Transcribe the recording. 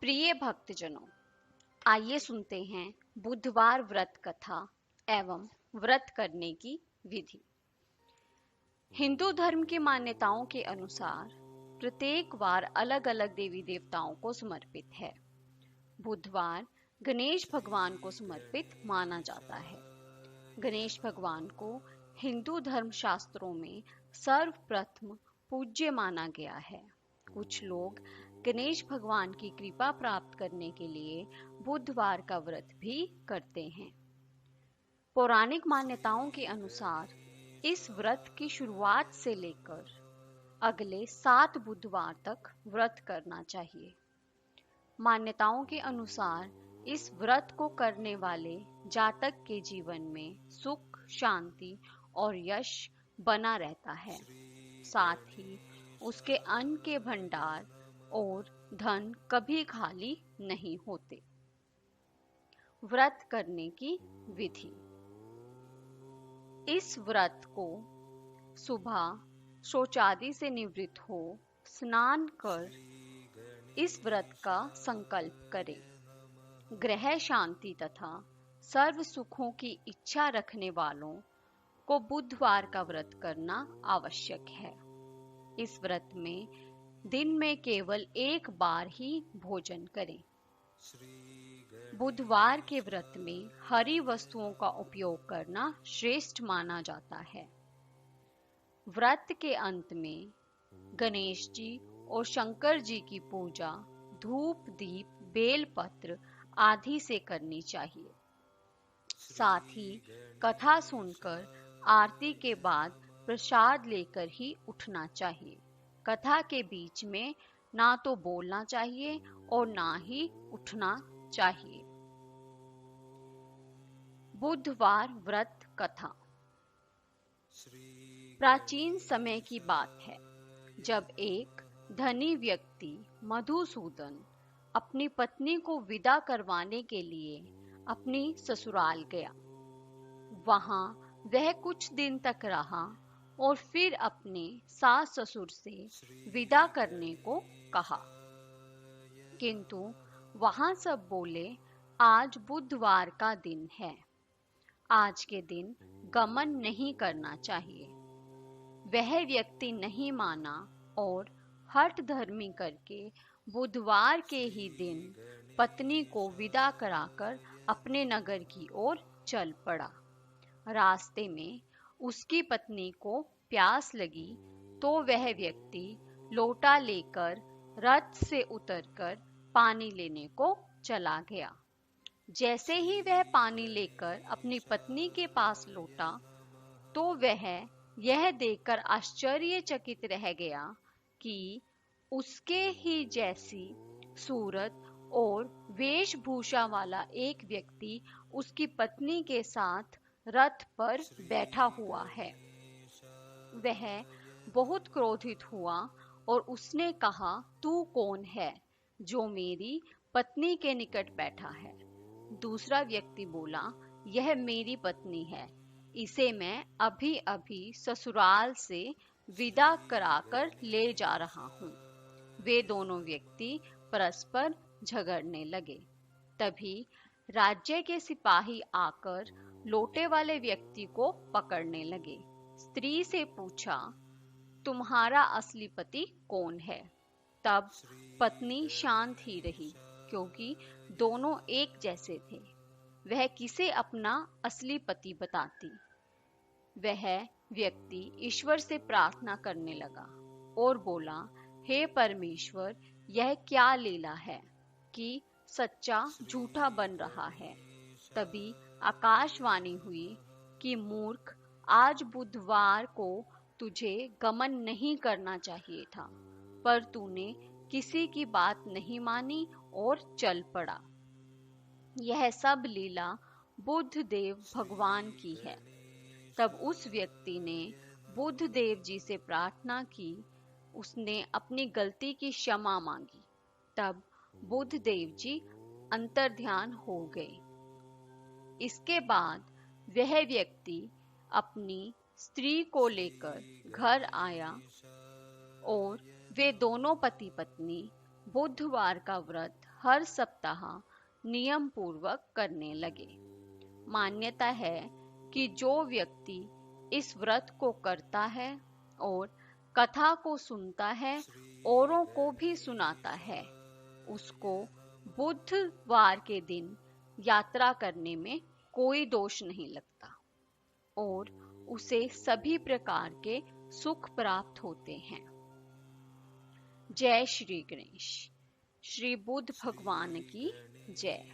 प्रिय भक्तजनों, आइए सुनते हैं बुधवार व्रत कथा एवं व्रत करने की विधि। हिंदू धर्म की मान्यताओं के अनुसार प्रत्येक वार अलग अलग देवी देवताओं को समर्पित है। बुधवार गणेश भगवान को समर्पित माना जाता है। गणेश भगवान को हिंदू धर्म शास्त्रों में सर्वप्रथम पूज्य माना गया है। कुछ लोग गणेश भगवान की कृपा प्राप्त करने के लिए बुधवार का व्रत भी करते हैं। पौराणिक मान्यताओं के अनुसार इस व्रत की शुरुआत से लेकर अगले 7 बुधवार तक व्रत करना चाहिए। मान्यताओं के अनुसार इस व्रत को करने वाले जातक के जीवन में सुख, शांति और यश बना रहता है। साथ ही उसके अन्न के भंडार और धन कभी खाली नहीं होते। व्रत करने की विधि। इस व्रत को सुबह शौचादि से निवृत्त हो स्नान कर इस व्रत का संकल्प करें। ग्रह शांति तथा सर्व सुखों की इच्छा रखने वालों को बुधवार का व्रत करना आवश्यक है। इस व्रत में दिन में केवल एक बार ही भोजन करें। बुधवार के व्रत में हरी वस्तुओं का उपयोग करना श्रेष्ठ माना जाता है। व्रत के अंत में गणेश जी और शंकर जी की पूजा धूप, दीप, बेलपत्र आदि से करनी चाहिए। साथ ही कथा सुनकर आरती के बाद प्रसाद लेकर ही उठना चाहिए। कथा के बीच में ना तो बोलना चाहिए और ना ही उठना चाहिए। बुधवार व्रत कथा। प्राचीन समय की बात है, जब एक धनी व्यक्ति मधुसूदन अपनी पत्नी को विदा करवाने के लिए अपनी ससुराल गया। वहां वह कुछ दिन तक रहा और फिर अपने सास ससुर से विदा करने को कहा, किंतु वहां सब बोले, आज बुधवार का दिन है, आज के दिन गमन नहीं करना चाहिए। वह व्यक्ति नहीं माना और हठ धर्मी करके बुधवार के ही दिन पत्नी को विदा कराकर अपने नगर की ओर चल पड़ा। रास्ते में उसकी पत्नी को प्यास लगी तो वह व्यक्ति लोटा लेकर रथ से उतरकर पानी लेने को चला गया। जैसे ही वह पानी लेकर अपनी पत्नी के पास लौटा तो वह यह देखकर आश्चर्यचकित रह गया कि उसके ही जैसी सूरत और वेशभूषा वाला एक व्यक्ति उसकी पत्नी के साथ रथ पर बैठा हुआ है। वह बहुत क्रोधित हुआ और उसने कहा, तू कौन है जो मेरी पत्नी के निकट बैठा है? दूसरा व्यक्ति बोला, यह मेरी पत्नी है, इसे मैं अभी अभी ससुराल से विदा कराकर ले जा रहा हूँ। वे दोनों व्यक्ति परस्पर झगड़ने लगे। तभी राज्य के सिपाही आकर लोटे वाले व्यक्ति को पकड़ने लगे। स्त्री से पूछा, तुम्हारा असली पति कौन है? तब पत्नी शांत ही रही, क्योंकि दोनों एक जैसे थे। वह किसे अपना असली पति बताती? वह व्यक्ति ईश्वर से प्रार्थना करने लगा और बोला, हे परमेश्वर, यह क्या लीला है कि सच्चा झूठा बन रहा है। तभी आकाशवाणी हुई कि मूर्ख, आज बुधवार को तुझे गमन नहीं करना चाहिए था, पर तूने किसी की बात नहीं मानी और चल पड़ा। यह सब लीला बुद्ध देव भगवान की है। तब उस व्यक्ति ने बुद्ध देव जी से प्रार्थना की। उसने अपनी गलती की क्षमा मांगी। तब बुद्ध देव जी अंतर्ध्यान हो गए। इसके बाद वह व्यक्ति अपनी स्त्री को लेकर घर आया और वे दोनों पति पत्नी बुधवार का व्रत हर सप्ताह नियम पूर्वक करने लगे। मान्यता है कि जो व्यक्ति इस व्रत को करता है और कथा को सुनता है, औरों को भी सुनाता है, उसको बुधवार के दिन यात्रा करने में कोई दोष नहीं लगता और उसे सभी प्रकार के सुख प्राप्त होते हैं। जय श्री गणेश। श्री बुद्ध भगवान की जय।